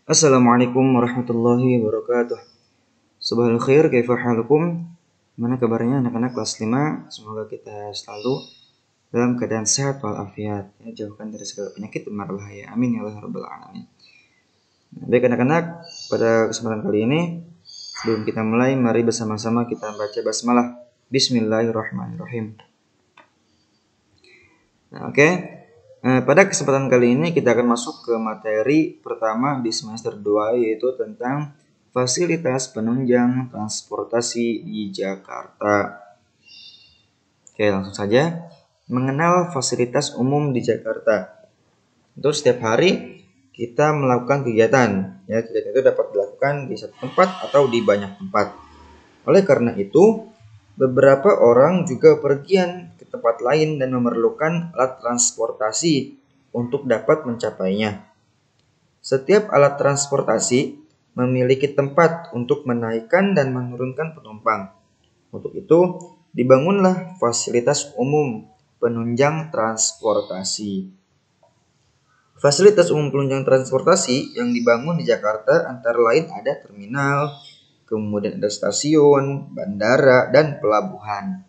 Assalamualaikum warahmatullahi wabarakatuh. Subhanal khair, kaifa halukum? Mana kabarnya anak-anak kelas 5? Semoga kita selalu dalam keadaan sehat walafiat, ya, jauhkan dari segala penyakit dan mara bahaya. Amin ya rabbal alamin. Baik anak-anak, pada kesempatan kali ini sebelum kita mulai, mari bersama-sama kita baca basmalah. Bismillahirrahmanirrahim. Oke. Pada kesempatan kali ini kita akan masuk ke materi pertama di semester 2, yaitu tentang fasilitas penunjang transportasi di Jakarta. Oke, langsung saja. Mengenal fasilitas umum di Jakarta. Untuk setiap hari kita melakukan kegiatan. Ya, kegiatan itu dapat dilakukan di satu tempat atau di banyak tempat. Oleh karena itu, beberapa orang juga pergian ke tempat lain dan memerlukan alat transportasi untuk dapat mencapainya. Setiap alat transportasi memiliki tempat untuk menaikkan dan menurunkan penumpang. Untuk itu, dibangunlah fasilitas umum penunjang transportasi. Fasilitas umum penunjang transportasi yang dibangun di Jakarta antara lain ada terminal, kemudian ada stasiun, bandara, dan pelabuhan.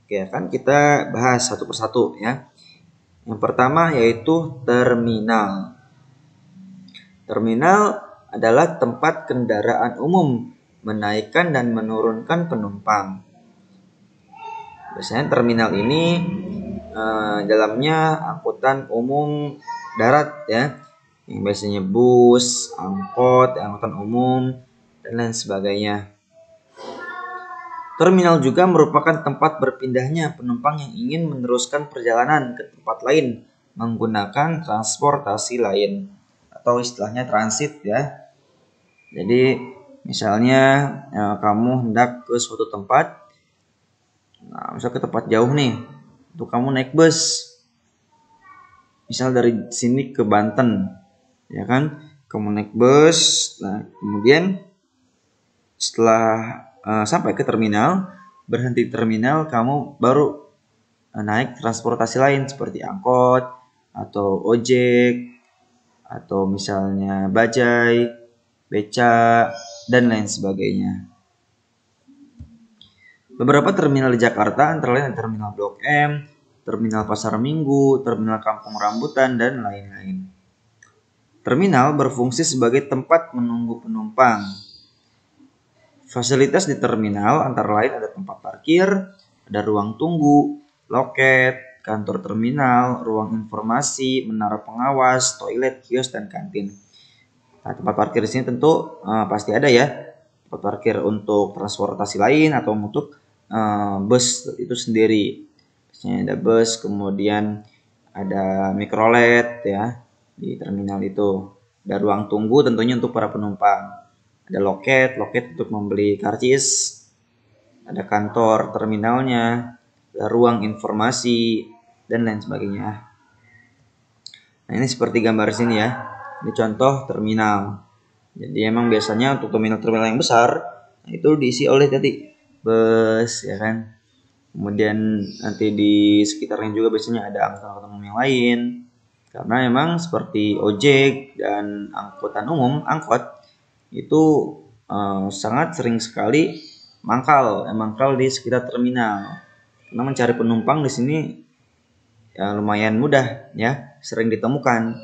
Oke, kan kita bahas satu persatu ya. Yang pertama yaitu terminal. Terminal adalah tempat kendaraan umum menaikkan dan menurunkan penumpang. Biasanya terminal ini dalamnya angkutan umum darat ya, yang biasanya bus, angkot, angkutan umum, dan lain sebagainya. Terminal juga merupakan tempat berpindahnya penumpang yang ingin meneruskan perjalanan ke tempat lain menggunakan transportasi lain atau istilahnya transit ya. Jadi misalnya kamu hendak ke suatu tempat, misal ke tempat jauh nih, untuk kamu naik bus. Misal dari sini ke Banten, ya kan? Kamu naik bus, nah kemudian setelah sampai ke terminal, berhenti di terminal, kamu baru naik transportasi lain seperti angkot atau ojek atau misalnya bajai, beca, dan lain sebagainya. Beberapa terminal di Jakarta antara lain terminal Blok M, terminal Pasar Minggu, terminal Kampung Rambutan, dan lain-lain. Terminal berfungsi sebagai tempat menunggu penumpang. Fasilitas di terminal antara lain ada tempat parkir, ada ruang tunggu, loket, kantor terminal, ruang informasi, menara pengawas, toilet, kios, dan kantin. Nah, tempat parkir di sini tentu pasti ada ya. Tempat parkir untuk transportasi lain atau untuk bus itu sendiri. Biasanya ada bus, kemudian ada mikrolet ya di terminal itu. Ada ruang tunggu tentunya untuk para penumpang. Ada loket untuk membeli karcis. Ada kantor terminalnya, ada ruang informasi, dan lain sebagainya. Nah, ini seperti gambar sini ya. Ini contoh terminal. Jadi emang biasanya untuk terminal-terminal yang besar itu diisi oleh tadi bus ya kan. Kemudian nanti di sekitarnya juga biasanya ada angkutan umum yang lain. Karena memang seperti ojek dan angkutan umum, angkot itu sangat sering sekali mangkal di sekitar terminal. Karena mencari penumpang di sini ya lumayan mudah ya, sering ditemukan.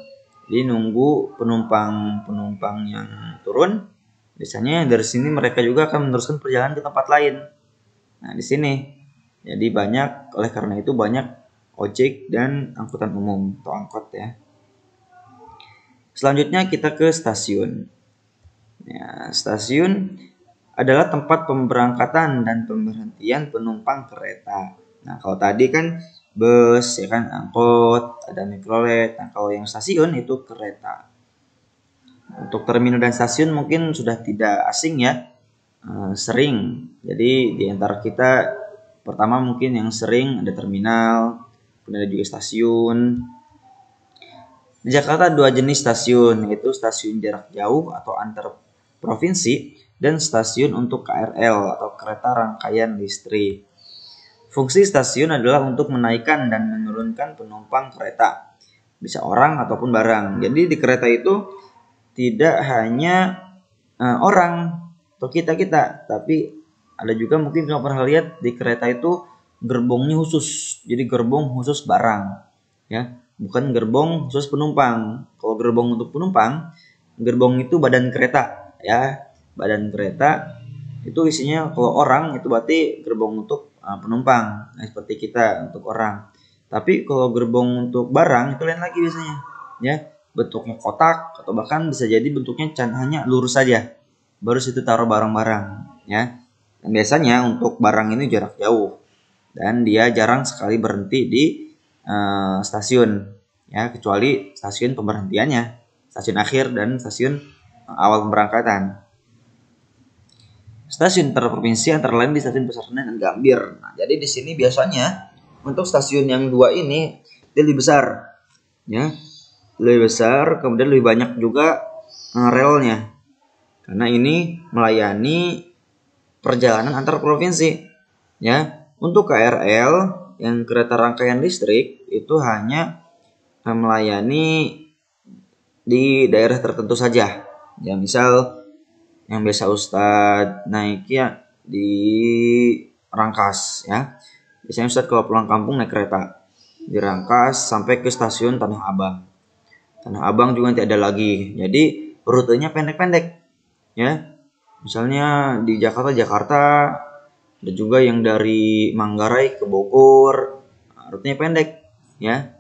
Jadi nunggu penumpang yang turun, biasanya dari sini mereka juga akan meneruskan perjalanan ke tempat lain. Nah, di sini jadi oleh karena itu banyak ojek dan angkutan umum atau angkot ya. Selanjutnya kita ke stasiun. Ya, stasiun adalah tempat pemberangkatan dan pemberhentian penumpang kereta. Nah, kalau tadi kan bus ya kan, angkot, ada mikrolet. Nah, kalau yang stasiun itu kereta. Untuk terminal dan stasiun mungkin sudah tidak asing ya, sering. Jadi di antara kita pertama mungkin yang sering ada terminal, kemudian ada juga stasiun. Di Jakarta ada dua jenis stasiun, yaitu stasiun jarak jauh atau antar provinsi dan stasiun untuk KRL atau kereta rangkaian listrik. Fungsi stasiun adalah untuk menaikkan dan menurunkan penumpang kereta, bisa orang ataupun barang. Jadi di kereta itu tidak hanya orang atau kita, tapi ada juga mungkin kamu pernah lihat di kereta itu gerbongnya khusus, jadi gerbong khusus barang, ya, bukan gerbong khusus penumpang. Kalau gerbong untuk penumpang, gerbong itu badan kereta, ya, badan kereta itu isinya kalau orang itu berarti gerbong untuk penumpang, nah, seperti kita untuk orang. Tapi kalau gerbong untuk barang itu lain lagi biasanya, ya, bentuknya kotak atau bahkan bisa jadi bentuknya hanya lurus saja. Baru situ taruh barang-barang, ya. Dan biasanya untuk barang ini jarak jauh dan dia jarang sekali berhenti di stasiun, ya, kecuali stasiun pemberhentiannya, stasiun akhir dan stasiun awal pemberangkatan. Stasiun terprovinsi antara lain di Stasiun Pasar Senen dan Gambir. Nah, jadi di sini biasanya untuk stasiun yang dua ini dia lebih besar, ya, lebih besar, kemudian lebih banyak juga relnya, karena ini melayani perjalanan antar provinsi, ya. Untuk KRL yang kereta rangkaian listrik itu hanya melayani di daerah tertentu saja, ya, misal yang biasa Ustadz naik ya di Rangkas, ya. Biasanya Ustadz kalau pulang kampung naik kereta di Rangkas sampai ke stasiun Tanah Abang. Tanah Abang juga nanti ada lagi, jadi rutenya pendek-pendek, ya. Misalnya di Jakarta ada juga yang dari Manggarai ke Bogor, rutenya pendek, ya.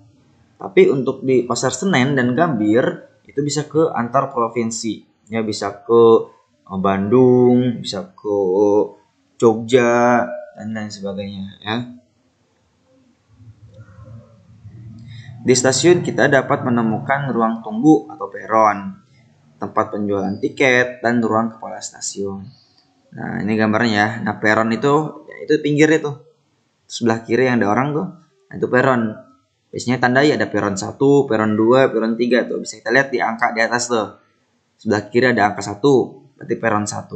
Tapi untuk di Pasar Senen dan Gambir itu bisa ke antar provinsi, ya, bisa ke Bandung, bisa ke Jogja dan lain sebagainya, ya. Di stasiun kita dapat menemukan ruang tunggu atau peron, tempat penjualan tiket, dan ruang kepala stasiun. Nah, ini gambarnya ya. Nah, peron itu ya, itu pinggir itu. Sebelah kiri yang ada orang tuh, nah, itu peron. Biasanya tandai ada peron 1, peron 2, peron 3 tuh. Bisa kita lihat di angka di atas tuh. Sebelah kiri ada angka 1, berarti peron 1.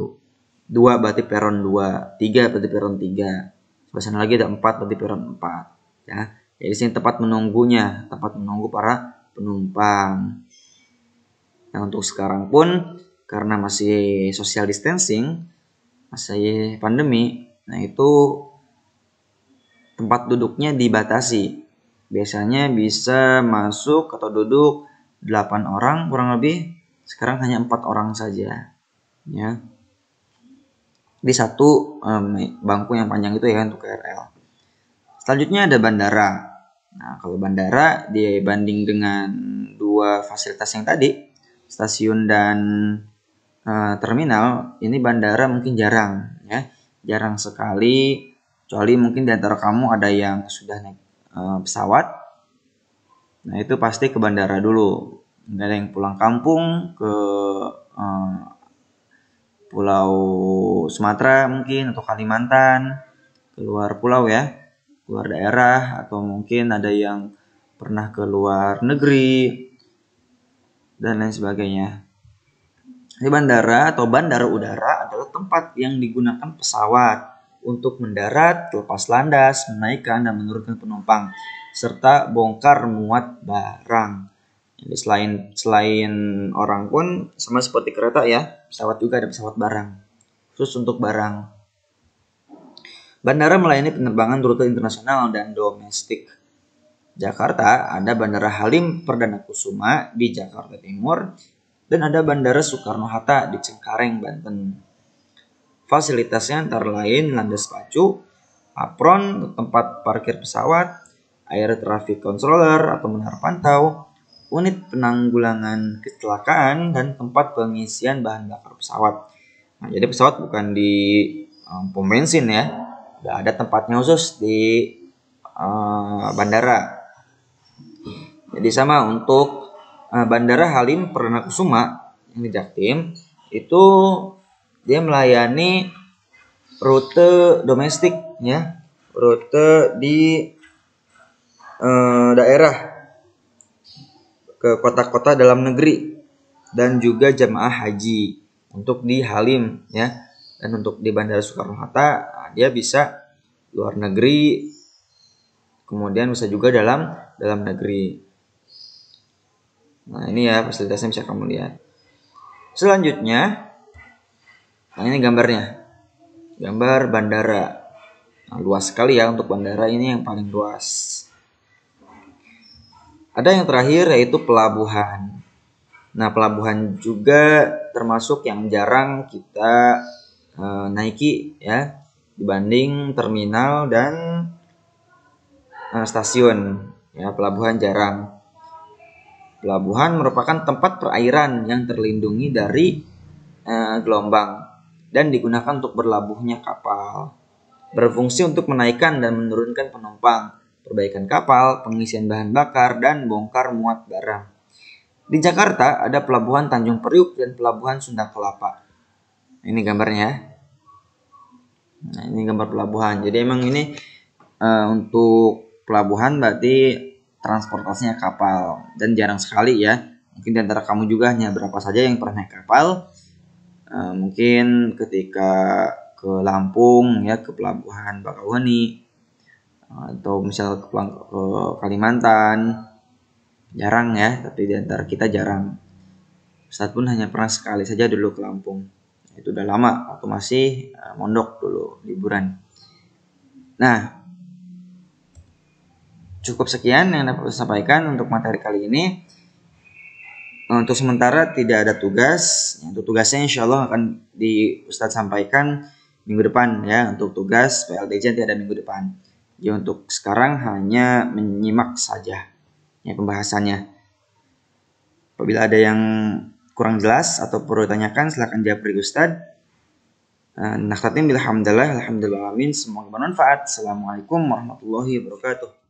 2 berarti peron 2, 3 berarti peron 3. Sebelah sana lagi ada 4 berarti peron 4, ya. Jadi di sini tempat menunggunya, tempat menunggu para penumpang. Nah, untuk sekarang pun karena masih social distancing, masih pandemi, nah itu tempat duduknya dibatasi. Biasanya bisa masuk atau duduk 8 orang kurang lebih, sekarang hanya 4 orang saja, ya. Di satu bangku yang panjang itu, ya, untuk KRL. Selanjutnya ada bandara. Nah, kalau bandara dibanding dengan dua fasilitas yang tadi, stasiun dan terminal, ini bandara mungkin jarang, ya, jarang sekali, kecuali mungkin di antara kamu ada yang sudah naik pesawat. Nah, itu pasti ke bandara dulu. Nggak ada yang pulang kampung ke Pulau Sumatera mungkin atau Kalimantan, keluar pulau, ya, keluar daerah, atau mungkin ada yang pernah ke luar negeri dan lain sebagainya. Di bandara atau bandara udara adalah tempat yang digunakan pesawat untuk mendarat, lepas landas, menaikkan dan menurunkan penumpang, serta bongkar muat barang. Jadi selain orang pun sama seperti kereta, ya, pesawat juga ada pesawat barang, khusus untuk barang. Bandara melayani penerbangan rute internasional dan domestik. Jakarta ada Bandara Halim Perdana Kusuma di Jakarta Timur dan ada Bandara Soekarno-Hatta di Cengkareng, Banten. Fasilitasnya antara lain landas pacu, apron, tempat parkir pesawat, air traffic controller atau menara pantau, unit penanggulangan kecelakaan, dan tempat pengisian bahan bakar pesawat. Nah, jadi pesawat bukan di pom bensin, ya, udah ada tempatnya khusus di bandara. Jadi sama untuk Bandara Halim Perdana Kusuma yang di Jaktim itu dia melayani rute domestik, ya, rute di daerah ke kota-kota dalam negeri dan juga jamaah haji untuk di Halim, ya. Dan untuk di Bandara Soekarno-Hatta dia bisa luar negeri, kemudian bisa juga dalam negeri. Nah, ini ya fasilitasnya bisa kamu lihat. Selanjutnya, nah ini gambarnya. Gambar bandara. Nah, luas sekali ya, untuk bandara ini yang paling luas. Ada yang terakhir yaitu pelabuhan. Nah, pelabuhan juga termasuk yang jarang kita naiki ya, dibanding terminal dan stasiun. Ya, pelabuhan jarang. Pelabuhan merupakan tempat perairan yang terlindungi dari gelombang dan digunakan untuk berlabuhnya kapal. Berfungsi untuk menaikkan dan menurunkan penumpang, perbaikan kapal, pengisian bahan bakar, dan bongkar muat barang. Di Jakarta ada pelabuhan Tanjung Priuk dan pelabuhan Sunda Kelapa. Ini gambarnya. Nah, ini gambar pelabuhan. Jadi emang ini untuk pelabuhan berarti transportasinya kapal, dan jarang sekali ya. Mungkin di antara kamu juga hanya berapa saja yang pernah naik kapal. Mungkin ketika ke Lampung ya, ke pelabuhan Bakauheni, atau misal ke Kalimantan, jarang ya. Tapi di antara kita jarang. Ustadz pun hanya pernah sekali saja dulu ke Lampung. Itu udah lama, waktu masih mondok dulu, liburan. Nah, cukup sekian yang dapat saya sampaikan untuk materi kali ini. Untuk sementara tidak ada tugas. Untuk tugasnya insya Allah akan Ustadz sampaikan minggu depan ya. Untuk tugas PLTJ nanti ada minggu depan. Jadi untuk sekarang hanya menyimak saja ya pembahasannya. Apabila ada yang kurang jelas atau perlu ditanyakan, silakan jawab dari Ustadz. Nakhtatim bilhamdulillah, alhamdulillah, amin. Semoga bermanfaat. Assalamualaikum warahmatullahi wabarakatuh.